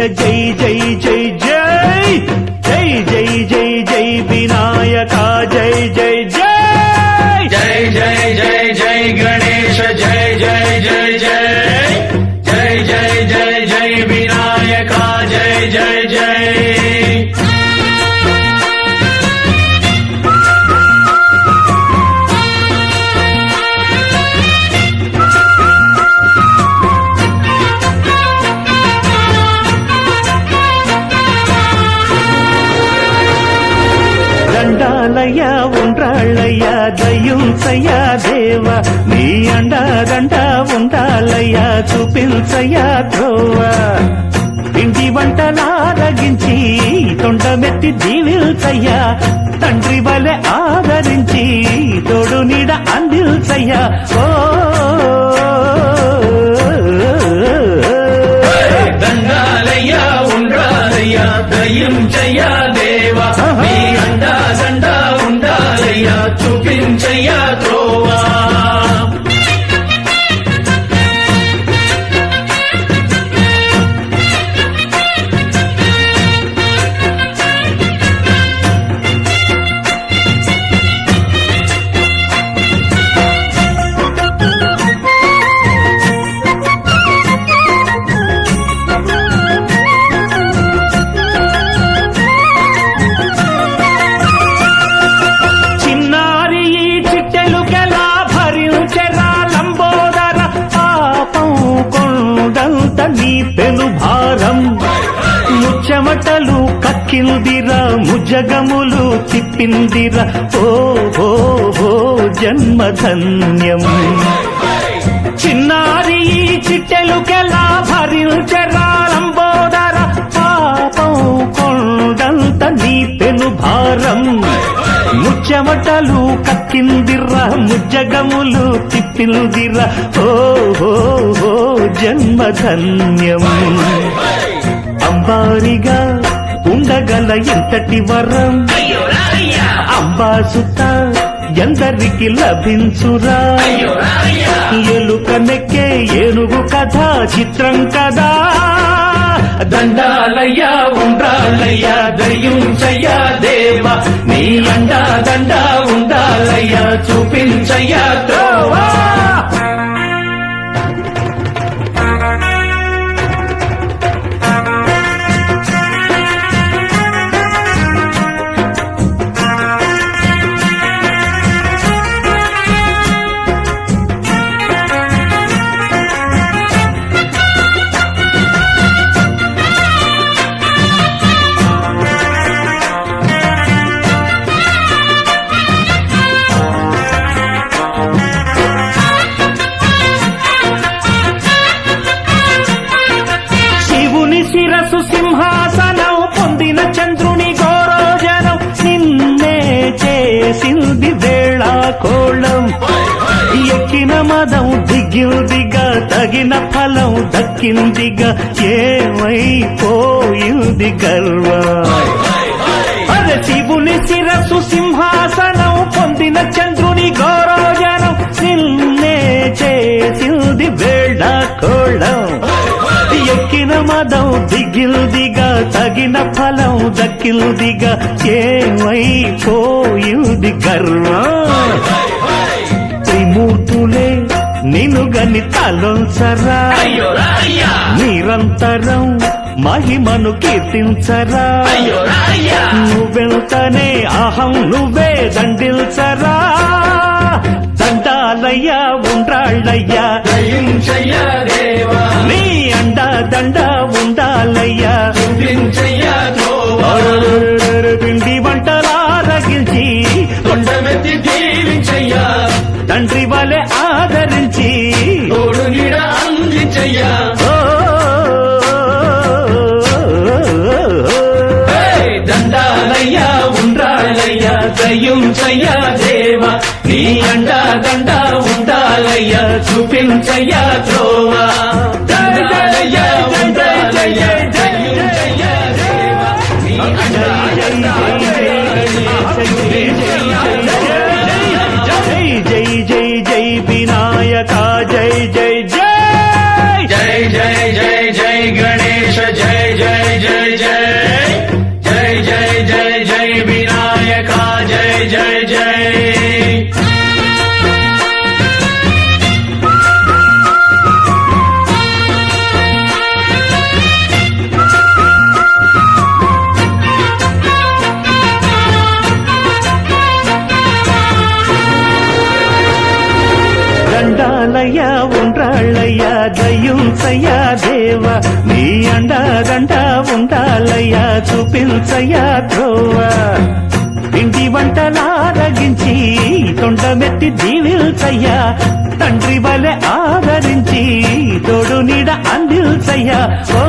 జై జై జై జై జై జై జై జై వినాయక జై జై జై జై జై జై జై గణేశ జై జై జై జై జై జై జై జై వినాయక జై జై జై దండాలయ్య ఉండ్రాళ్ళయ్య దయ్యుంచయ్య దేవ నీ అండదండ ఉండాలయ్య చూపించయ్య ధ్రువ ఇంటి వంటలారగించి తొండమెత్తి దీవిల్చయ్య తండ్రి వలె ఆదరించి తోడు నీడ అందిల్చయ్య ఓ దండాలయ్య ఉండ్రాలయ్య దయ్యుంచయ్య దేవ నీ అండా దండ ఉండాలయ్య చూపించయ్య త్రోవా నీ పెను భారం ముచ్చమటలు కక్కిందిరా ముజగములు తిప్పిందిరా ఓ జన్మధన్యం చిన్నారి ఈ చిట్టెలుకెలా భరించరా లంబోదర పాపం కొండంత నీ పెను భారం ముచ్చమటలు కక్కిందిరా ముజ్జగములు తిప్పిందిరా ఓ జన్మధన్యం అంబారిగా ఉండగల ఎంతటి వరం అంబాసుత ఎందరికి లభించురా ఎలుక నెక్కే ఏనుగు కథ చిత్రం కదా దండాలయ్య ఉండ్రాలయ్య దయ్యుంచయ్య దేవ నీ అండా దండ ఉండాలయ్య చూపించయ్య త్రోవా శిరసు సింహాసనం పొందిన చంద్రుని గౌరోజనం నిన్నే చేసింది వేళాకోళం ఎక్కిన మదం దిగిందిగా తగిన ఫలం దక్కిందిగా ఏమైపోయింది గర్వం అరే శివుని శిరసు సింహాసనం పొందిన చంద్రుని గౌరోజనం నిన్నే చేసింది వేళాకోళం ఎక్కిన మదం దిగిల్దిగా తగిన ఫలం దక్కిల్దిగా ఏమైపోయింది గర్వం త్రిమూర్తులే నిన్ను గని తలొంచరా నిరంతరం మహిమను కీర్తించరా నువ్వెంతనే అహం నువ్వే దండిల్చరా దండాలయ్య ఉండ్రాళ్ళయ్య దయ్యుంచయ్య దేవా నీ అండా దండ ఉండాలయ్యా చూపించయ్య త్రోవా పిండి వంటలారగించి కొండమెత్తి దీవించయ్య తండ్రి వలె ఆదరించి తోడు నీడ అందించయ్య దండాలయ్య ఉండ్రాలయ్య దయ్యుంచయ్య దేవా నీ అండా దండ ఉండాలయ్య చూపించయ్య త్రోవా దండాలయ్య ఉండ్రాలయ్య దయ్యుంచయ్య దేవా నీ అండా దండ జై జై జై వినాయక జై జై జై జై జై జై జై గణేశ జై జై దండాలయ్యా ఉండ్రాళ్ళయ్యా దయ్యుంచయ్యా దేవా నీ అండదండ ఉండాలయ్యా చూపించయ్యా త్రోవా ఇంటి వంటలారగించి తొండమెత్తి దీవిల్చయ్యా తండ్రి వలె ఆదరించి తోడు నీడ అందిల్చయ్యా ఓ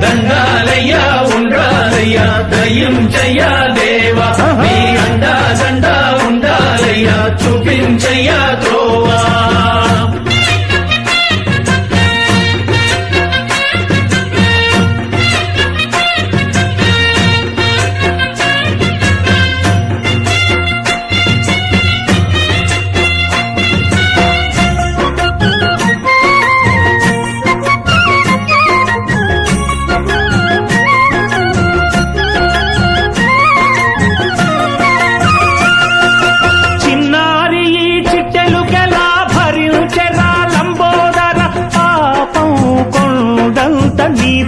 దండాలయ్యా ఉండాలయ్యా దయ్యుంచయ్యా దేవా నీ అండా దండ ఉండాలయ్యా చూపించయ్యా త్రోవా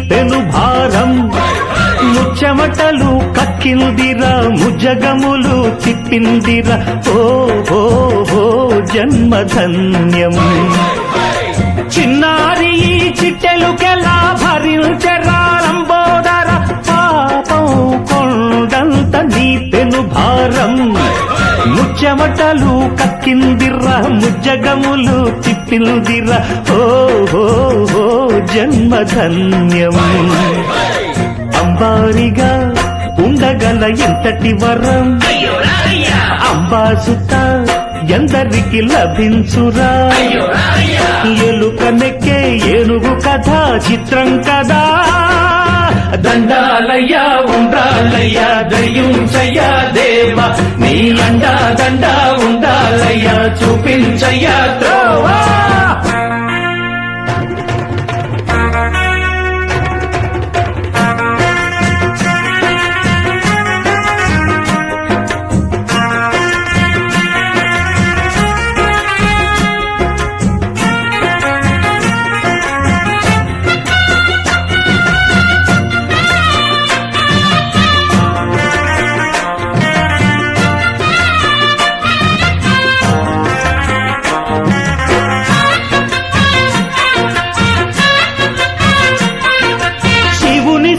పెను భారం ముచ్చమటలు కక్కిందిరా ముజగములు తిప్పిందిరా ఓ జన్మధన్యం చిన్నారి ఈ చిట్టెలుకెలా భరించరా లంబోదర పాపం కొండంత నీ పెను భారం ముచ్చమటలు కక్కిందిరా ముజ్జగములు తిప్పిందిరా ఓ జన్మధన్యం అంబారిగా ఉండగల ఎంతటి వరం అంబాసుత ఎందరికి లభించురా ఎలుక నెక్కే ఏనుగు కథ చిత్రం కదా దండాలయ్యా ఉండాలయ్యా దయ్యుంచయ్యా దేవా నీ అండా దండ ఉండాలయ్యా చూపించయ్యా త్రోవా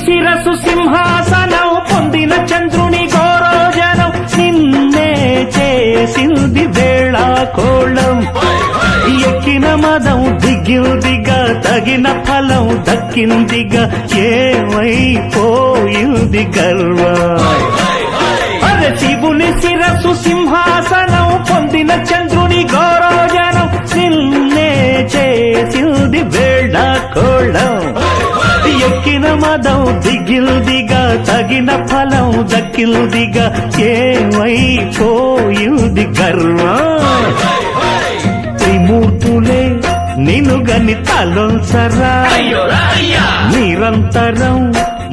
శిరసు సింహాసనం పొందిన చంద్రుని గౌరోజనం నిన్నే చేసింది వేళ కోళం ఎక్కిన మదం దిగిందిగా తగిన ఫలం దక్కిందిగా ఏమైపోయింది గర్వం అరే శివుని శిరసు సింహాసనం పొందిన చంద్రుని గౌరోజనం నిన్నే చేసింది వేళ కోళం ఎక్కిన మదం దిగిల్దిగా తగిన ఫలం దక్కిల్దిగా ఏమైపోయింది గర్వం త్రిమూర్తులే నిన్ను గని తలొంచరా నిరంతరం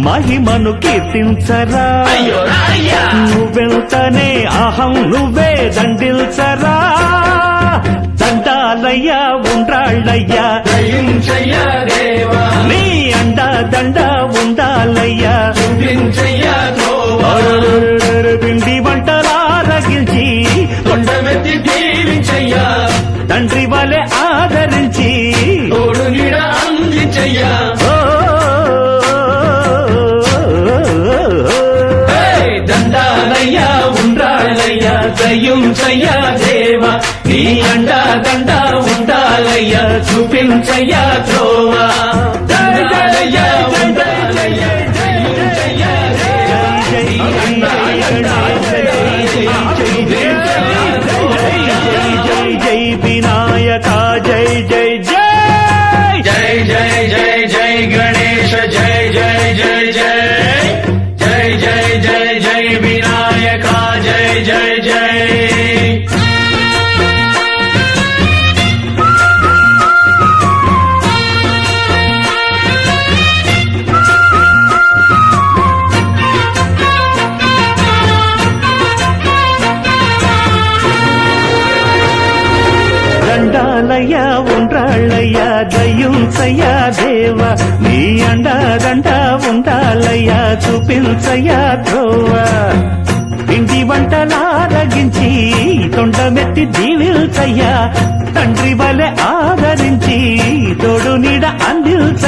మహిమను కీర్తించరా నువ్వెంతనే అహం నువ్వే దండిల్చరా దండాలయ్యా ఉండ్రాళ్ళయ్యా దయ్యుంచయ్యా దేవా నీ అండా దండ ఉండాలయ్యా చూపించయ్యా త్రోవా పిండి వంటలారగించి కొండమెత్తి దీవించయ్యా తండ్రి వలె ఆదరించి తోడు నీడ అందించయ్యా దండాలయ్యా ఉండాలయ్యా దయ్యుంచయ్యా దేవా నీ అండా దండ ఉండాలయ్యా చూపించయ్యా త్రోవా దండాలయ్యా ఉండాలయ్యా దయ్యుంచయ్యా జై వినాయక జై జై జై జై జై జై జై గణేశ జై జై జై జై జై జై జై జై వినాయక జై జై జై దండాలయ్యా ఉండ్రాళ్ళయ్యా దయ్యుంచయ్యా దేవా నీ అండా దండ ఉండాలయ్యా చూపించయ్యా త్రోవా ఇంటి వంటలారగించి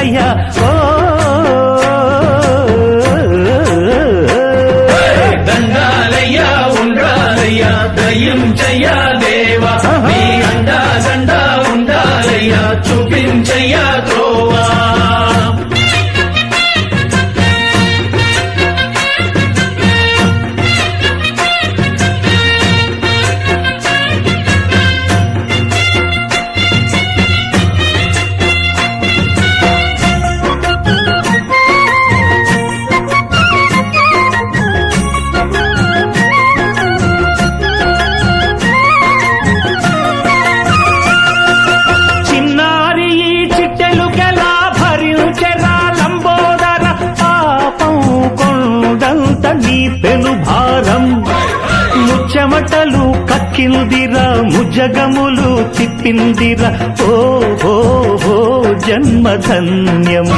ఉండాలయ్యా ఓ దండాలయ్యా ఉండాలయ్యా దయించయ్యా దేవా నీ అండా దండా ఉండాలయ్యా చూపించయ్యా త్రోవా చిన్నారి ఈ చిట్టెలుకెలా భరించెరా లంబోదర పాపం కొండంత నీ పెను భారం ముచ్చెమటలు కక్కిందిరా ముజగములు తిప్పిందిరా ఓ ఓ ఓ జన్మధన్యం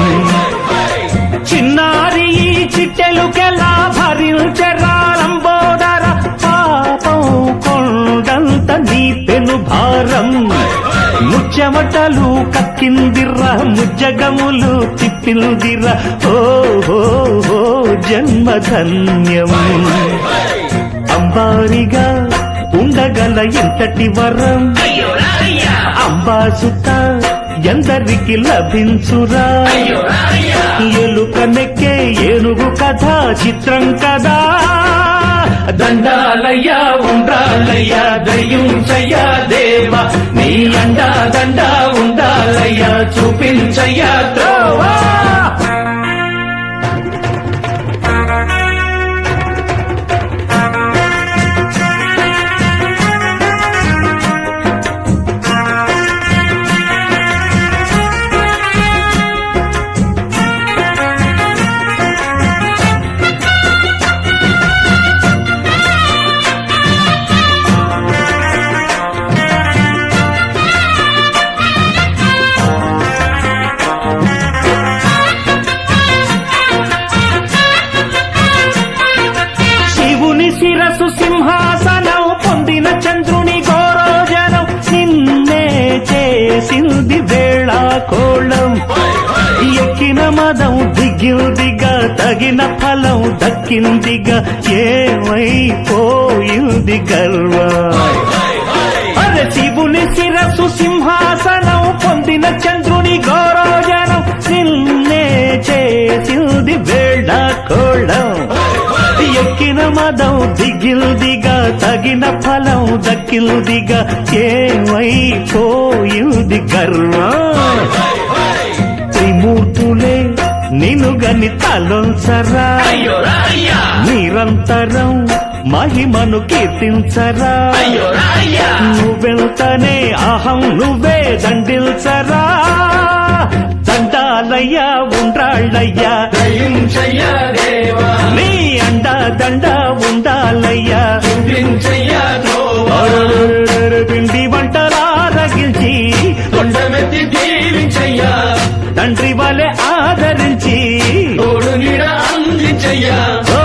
చిన్నారి ఈ చిట్టెలుకెలా భరించెరా లంబోదర పాపం కొండంత నీ పెను భారం ముచ్చెమటలు కక్కిందిరా ముజ్జగములు తిప్పిందిరా ఓ ఓ ఓ జన్మధన్యం అంబారిగా ఉండగల ఎంతటి వరం అంబాసుత ఎందరికి లభించురా ఎలుక నెక్కే ఏనుగు కథ చిత్రం కదా దండాలయ్యా ఉండాలయ్యా దయించయ్యా దేవా నీ అండా దండా ఉండాలయ్యా చూపించయ్యా త్రోవా శివుని శిరసు సింహాసనం పొందిన చంద్రుని గోరోజనం నిన్నే చేసింది వేళాకోళం ఎక్కిన మదం దిగిందిగా తగిన ఫలం దక్కిందిగా ఏమైపోయింది గర్వం అరే శివుని శిరసు సింహాసనం పొందిన చంద్రుని గౌరవజనం నిన్నే చేసింది వేళాకోళం ఎక్కిన మదం దిగిల్దిగా తగిన ఫలం దక్కిల్దిగా ఏమైపోయింది గర్వం త్రిమూర్తులే నిన్ను గని తలొంచరా నిరంతరం మహిమను కీర్తించరా నువ్వెంతనే అహం నువ్వే దండిల్చరా దండాలయ్యా ఉండాళ్ళయ్యా దయించయ్యా దేవా నీ అండా దండ ఉండాలయ్యా చూపించయ్యా త్రోవా పిండి వంటలారగించి కొండమెత్తి దీవించయ్యా తండ్రి వలె ఆదరించి తోడు నీడ అందించయ్యా ఓ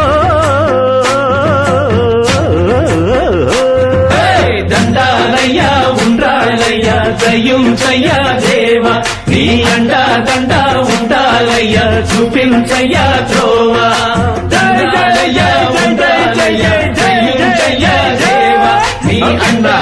దండాలయ్యా ఉండాలయ్యా దయించయ్యా దేవా నీ అండా దండా ఉండాలయ్యా చూపించయ్యా త్రోవా దండాలయ్యా ఉండాలయ్యా దయించయ్యా దేవా నీ అండా